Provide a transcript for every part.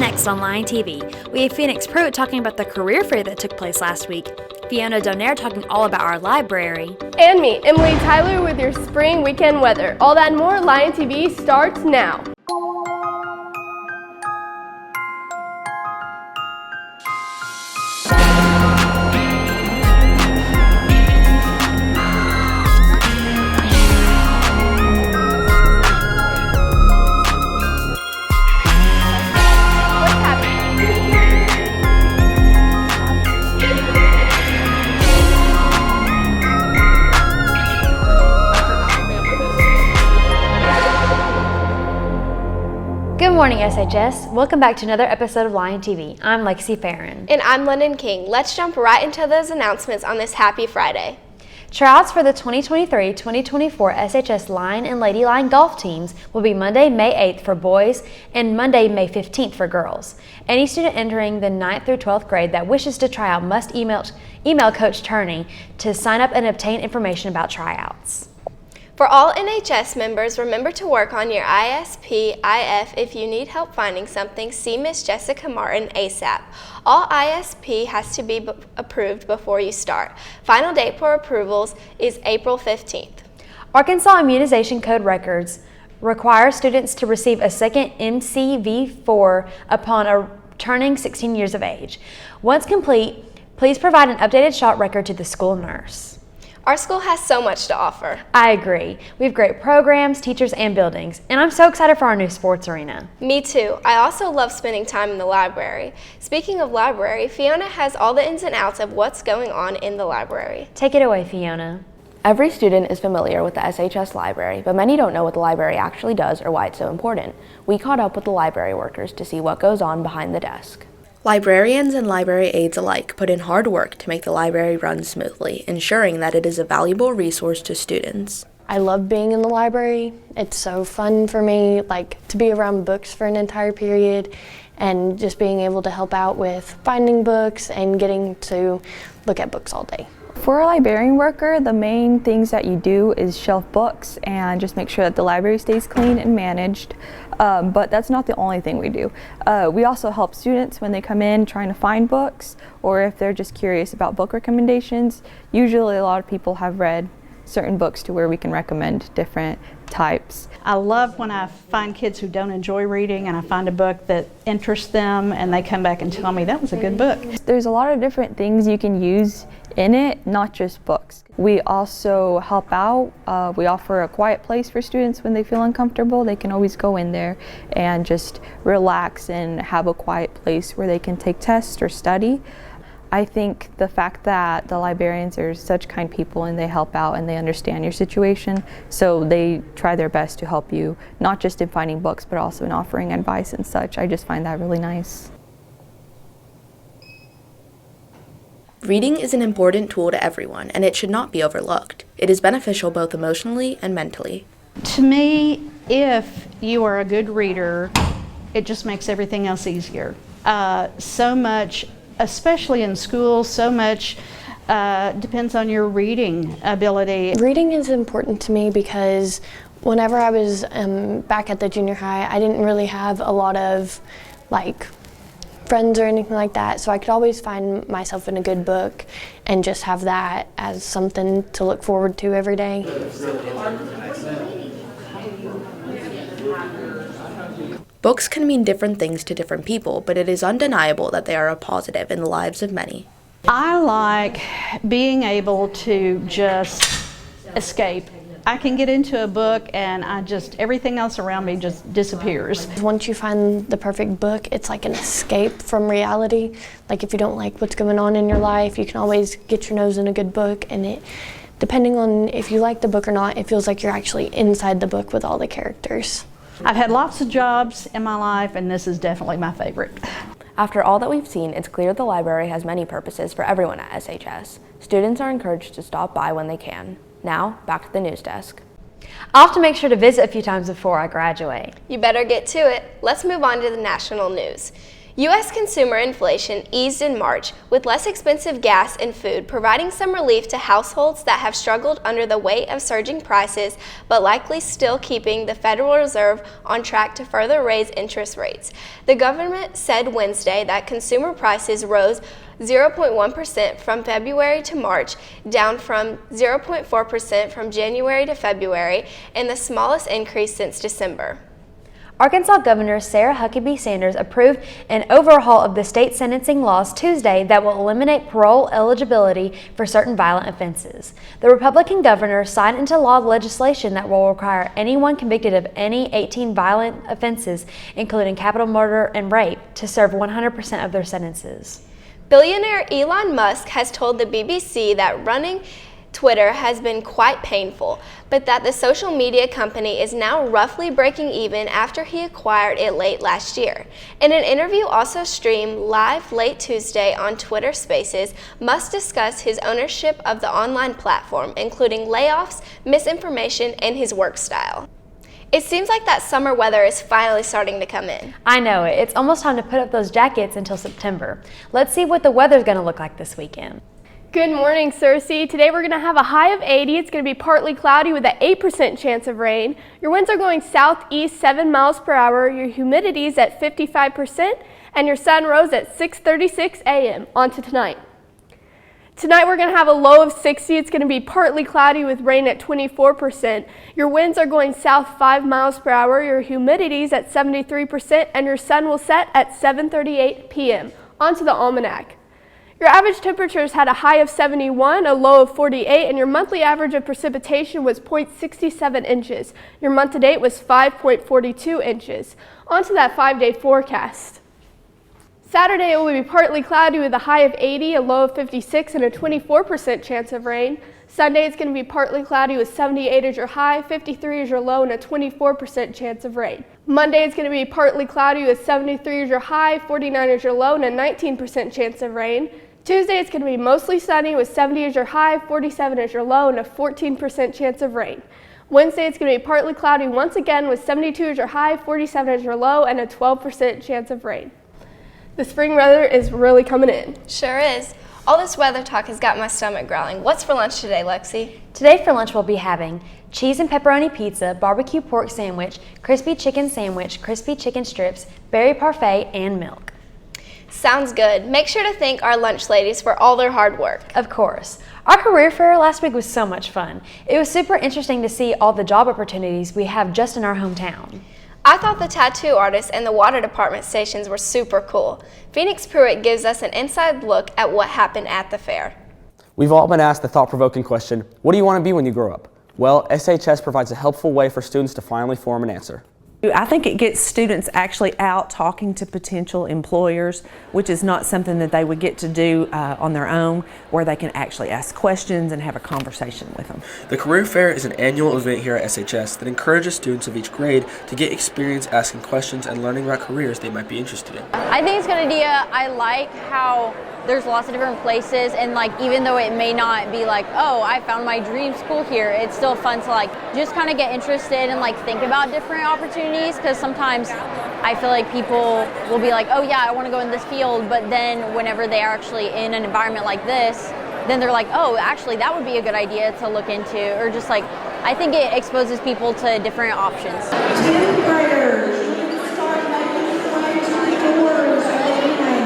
next on Lion TV, we have Phoenix Pruitt talking about the career fair that took place last week, Fiona Donaire talking all about our library, and me, Emily Tyler, with your spring weekend weather. All that and more, Lion TV starts now. Good morning, SHS. Welcome back to another episode of Lion TV. I'm Lexi Farron. And I'm London King. Let's jump right into those announcements on this happy Friday. Tryouts for the 2023-2024 SHS Lion and Lady Lion golf teams will be Monday, May 8th for boys and Monday, May 15th for girls. Any student entering the 9th through 12th grade that wishes to try out must email Coach Turney to sign up and obtain information about tryouts. For all NHS members, remember to work on your ISP/IF. If you need help finding something, see Miss Jessica Martin ASAP. All ISP has to be approved before you start. Final date for approvals is April 15th. Arkansas Immunization Code records require students to receive a second MCV4 upon turning 16 years of age. Once complete, please provide an updated shot record to the school nurse. Our school has so much to offer. I agree. We have great programs, teachers, and buildings, and I'm so excited for our new sports arena. Me too. I also love spending time in the library. Speaking of library, Fiona has all the ins and outs of what's going on in the library. Take it away, Fiona. Every student is familiar with the SHS library, but many don't know what the library actually does or why it's so important. We caught up with the library workers to see what goes on behind the desk. Librarians and library aides alike put in hard work to make the library run smoothly, ensuring that it is a valuable resource to students. I love being in the library. It's so fun for me, to be around books for an entire period and just being able to help out with finding books and getting to look at books all day. For a librarian worker, the main things that you do is shelf books and just make sure that the library stays clean and managed. But that's not the only thing we do. We also help students when they come in trying to find books, or if they're just curious about book recommendations. Usually a lot of people have read certain books to where we can recommend different types. I love when I find kids who don't enjoy reading and I find a book that interests them and they come back and tell me that was a good book. There's a lot of different things you can use in it, not just books. We also help out. We offer a quiet place for students when they feel uncomfortable. They can always go in there and just relax and have a quiet place where they can take tests or study. I think the fact that the librarians are such kind people and they help out and they understand your situation, so they try their best to help you, not just in finding books, but also in offering advice and such. I just find that really nice. Reading is an important tool to everyone, and it should not be overlooked. It is beneficial both emotionally and mentally. To me, if you are a good reader, it just makes everything else easier. So much, especially in school, so much depends on your reading ability. Reading is important to me because whenever I was back at the junior high, I didn't really have a lot of friends or anything like that, so I could always find myself in a good book and just have that as something to look forward to every day. Books can mean different things to different people, but it is undeniable that they are a positive in the lives of many. I like being able to just escape. I can get into a book and everything else around me just disappears. Once you find the perfect book, it's like an escape from reality. If you don't like what's going on in your life, you can always get your nose in a good book, and depending on if you like the book or not, it feels like you're actually inside the book with all the characters. I've had lots of jobs in my life, and this is definitely my favorite. After all that we've seen, it's clear the library has many purposes for everyone at SHS. Students are encouraged to stop by when they can. Now, back to the news desk. I'll have to make sure to visit a few times before I graduate. You better get to it. Let's move on to the national news. U.S. consumer inflation eased in March, with less expensive gas and food providing some relief to households that have struggled under the weight of surging prices, but likely still keeping the Federal Reserve on track to further raise interest rates. The government said Wednesday that consumer prices rose 0.1% from February to March, down from 0.4% from January to February, and the smallest increase since December. Arkansas Governor Sarah Huckabee Sanders approved an overhaul of the state sentencing laws Tuesday that will eliminate parole eligibility for certain violent offenses. The Republican governor signed into law legislation that will require anyone convicted of any 18 violent offenses, including capital murder and rape, to serve 100% of their sentences. Billionaire Elon Musk has told the BBC that running Twitter has been quite painful, but that the social media company is now roughly breaking even after he acquired it late last year. In an interview also streamed live late Tuesday on Twitter Spaces, Musk discussed his ownership of the online platform, including layoffs, misinformation, and his work style. It seems like that summer weather is finally starting to come in. I know it. It's almost time to put up those jackets until September. Let's see what the weather's going to look like this weekend. Good morning, Cersei. Today we're going to have a high of 80. It's going to be partly cloudy with an 8% chance of rain. Your winds are going southeast 7 miles per hour. Your humidity is at 55%, and your sun rose at 6:36 a.m. On to tonight. Tonight we're going to have a low of 60. It's going to be partly cloudy with rain at 24%. Your winds are going south 5 miles per hour. Your humidity is at 73%, and your sun will set at 7:38 p.m. On to the almanac. Your average temperatures had a high of 71, a low of 48, and your monthly average of precipitation was 0.67 inches. Your month-to-date was 5.42 inches. On to that 5-day forecast. Saturday it will be partly cloudy with a high of 80, a low of 56, and a 24% chance of rain. Sunday it's going to be partly cloudy with 78 as your high, 53 as your low, and a 24% chance of rain. Monday it's going to be partly cloudy with 73 as your high, 49 as your low, and a 19% chance of rain. Tuesday it's going to be mostly sunny with 70 as your high, 47 as your low, and a 14% chance of rain. Wednesday it's going to be partly cloudy once again with 72 as your high, 47 as your low, and a 12% chance of rain. The spring weather is really coming in. Sure is. All this weather talk has got my stomach growling. What's for lunch today, Lexi? Today for lunch we'll be having cheese and pepperoni pizza, barbecue pork sandwich, crispy chicken sandwich, crispy chicken strips, berry parfait, and milk. Sounds good. Make sure to thank our lunch ladies for all their hard work. Of course. Our career fair last week was so much fun. It was super interesting to see all the job opportunities we have just in our hometown. I thought the tattoo artists and the water department stations were super cool. Phoenix Pruitt gives us an inside look at what happened at the fair. We've all been asked the thought-provoking question, what do you want to be when you grow up? Well, SHS provides a helpful way for students to finally form an answer. I think it gets students actually out talking to potential employers, which is not something that they would get to do on their own, where they can actually ask questions and have a conversation with them. The Career Fair is an annual event here at SHS that encourages students of each grade to get experience asking questions and learning about careers they might be interested in. I think it's a good idea. I like how there's lots of different places, and like even though it may not be like, oh, I found my dream school here, it's still fun to like just kind of get interested and like think about different opportunities, because sometimes I feel like people will be like, oh yeah, I want to go in this field, but then whenever they are actually in an environment like this, then they're like, oh, actually that would be a good idea to look into, or just like, I think it exposes people to different options. 10th graders, you can start making your way to the doors at any time.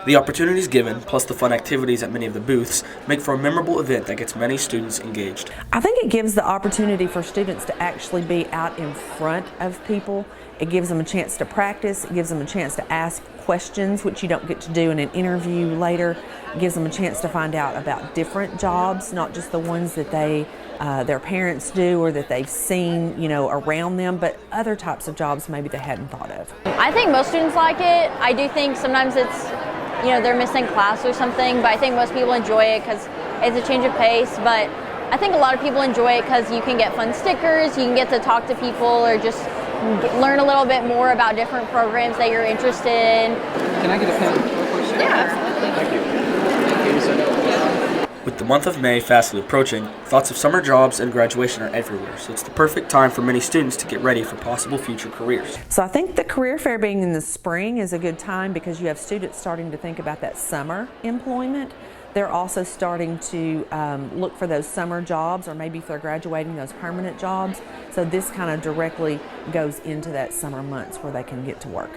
The opportunities given, plus the fun activities at many of the booths, make for a memorable event that gets many students engaged. I think it gives the opportunity for students to actually be out in front of people. It gives them a chance to practice. It gives them a chance to ask questions, which you don't get to do in an interview later. It gives them a chance to find out about different jobs, not just the ones that their parents do or that they've seen, around them, but other types of jobs maybe they hadn't thought of. I think most students like it. I do think sometimes it's, they're missing class or something, but I think most people enjoy it because it's a change of pace. But I think a lot of people enjoy it because you can get fun stickers, you can get to talk to people, or just learn a little bit more about different programs that you're interested in. Can I get a pen? Yeah, absolutely. Thank you. With the month of May fastly approaching, thoughts of summer jobs and graduation are everywhere, so it's the perfect time for many students to get ready for possible future careers. So I think the career fair being in the spring is a good time because you have students starting to think about that summer employment. They're also starting to look for those summer jobs, or maybe if they're graduating, those permanent jobs. So this kind of directly goes into that summer months where they can get to work.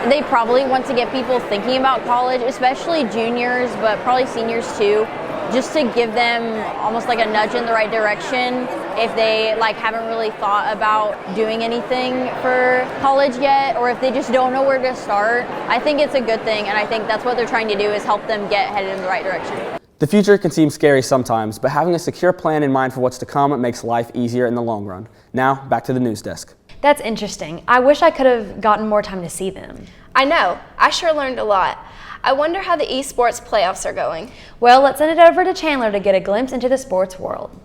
They probably want to get people thinking about college, especially juniors, but probably seniors too, just to give them almost like a nudge in the right direction if they haven't really thought about doing anything for college yet, or if they just don't know where to start. I think it's a good thing, and I think that's what they're trying to do, is help them get headed in the right direction. The future can seem scary sometimes, but having a secure plan in mind for what's to come makes life easier in the long run. Now, back to the news desk. That's interesting. I wish I could have gotten more time to see them. I know. I sure learned a lot. I wonder how the esports playoffs are going. Well, let's send it over to Chandler to get a glimpse into the sports world.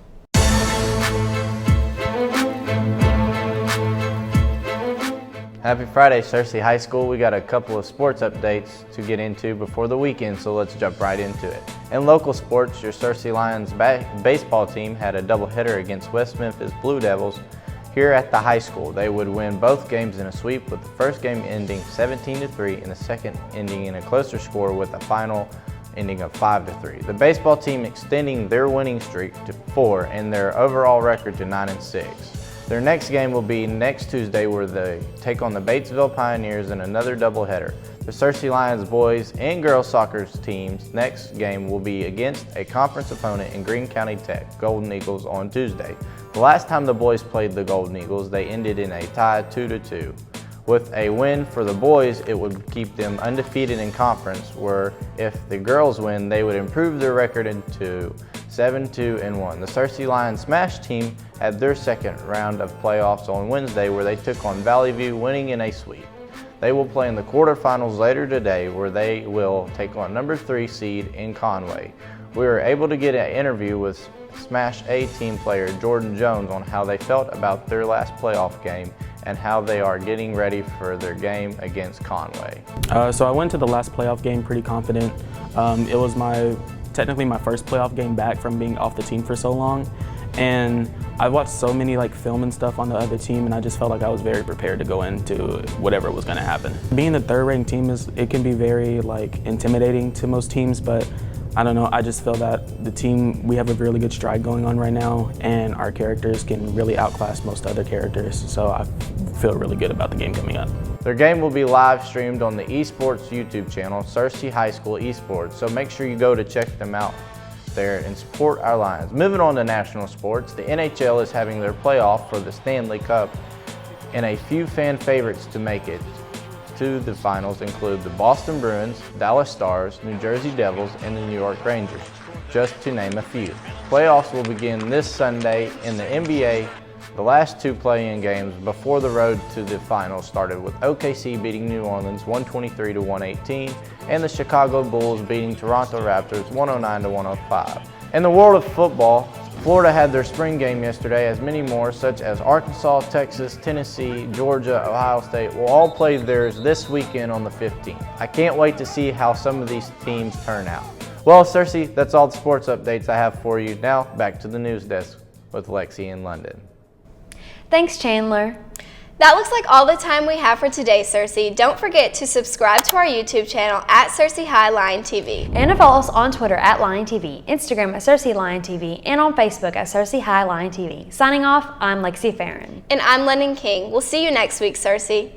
Happy Friday, Searcy High School. We got a couple of sports updates to get into before the weekend, so let's jump right into it. In local sports, your Searcy Lions baseball team had a doubleheader against West Memphis Blue Devils here at the high school. They would win both games in a sweep, with the first game ending 17-3 and the second ending in a closer score with a final ending of 5-3. The baseball team extending their winning streak to 4 and their overall record to 9-6. Their next game will be next Tuesday, where they take on the Batesville Pioneers in another doubleheader. The Searcy Lions boys and girls soccer team's next game will be against a conference opponent in Greene County Tech, Golden Eagles, on Tuesday. The last time the boys played the Golden Eagles, they ended in a tie 2-2. With a win for the boys, it would keep them undefeated in conference, where if the girls win, they would improve their record into 7-2-1. The Searcy Lions Smash team had their second round of playoffs on Wednesday, where they took on Valley View, winning in a sweep. They will play in the quarterfinals later today, where they will take on number 3 seed in Conway. We were able to get an interview with Smash A team player Jordan Jones on how they felt about their last playoff game and how they are getting ready for their game against Conway. So I went to the last playoff game pretty confident. It was technically my first playoff game back from being off the team for so long. And I watched so many film and stuff on the other team, and I just felt like I was very prepared to go into whatever was going to happen. Being the third-ranked team it can be very intimidating to most teams, but I don't know, I just feel that the team, we have a really good stride going on right now, and our characters can really outclass most other characters, so I feel really good about the game coming up. Their game will be live streamed on the esports YouTube channel, Searcy High School Esports, so make sure you go to check them out there and support our Lions. Moving on to national sports, the NHL is having their playoff for the Stanley Cup, and a few fan favorites to make it to the finals include the Boston Bruins, Dallas Stars, New Jersey Devils, and the New York Rangers, just to name a few. Playoffs will begin this Sunday in the NBA. The last 2 play-in games before the road to the finals started with OKC beating New Orleans 123-118 and the Chicago Bulls beating Toronto Raptors 109-105. In the world of football, Florida had their spring game yesterday, as many more, such as Arkansas, Texas, Tennessee, Georgia, Ohio State, will all play theirs this weekend on the 15th. I can't wait to see how some of these teams turn out. Well, Searcy, that's all the sports updates I have for you. Now, back to the news desk with Lexi in London. Thanks, Chandler. That looks like all the time we have for today, Searcy. Don't forget to subscribe to our YouTube channel at Searcy High Lion TV. And to follow us on Twitter at Lion TV, Instagram at Searcy Lion TV, and on Facebook at Searcy High Lion TV. Signing off, I'm Lexi Farron. And I'm Lennon King. We'll see you next week, Searcy.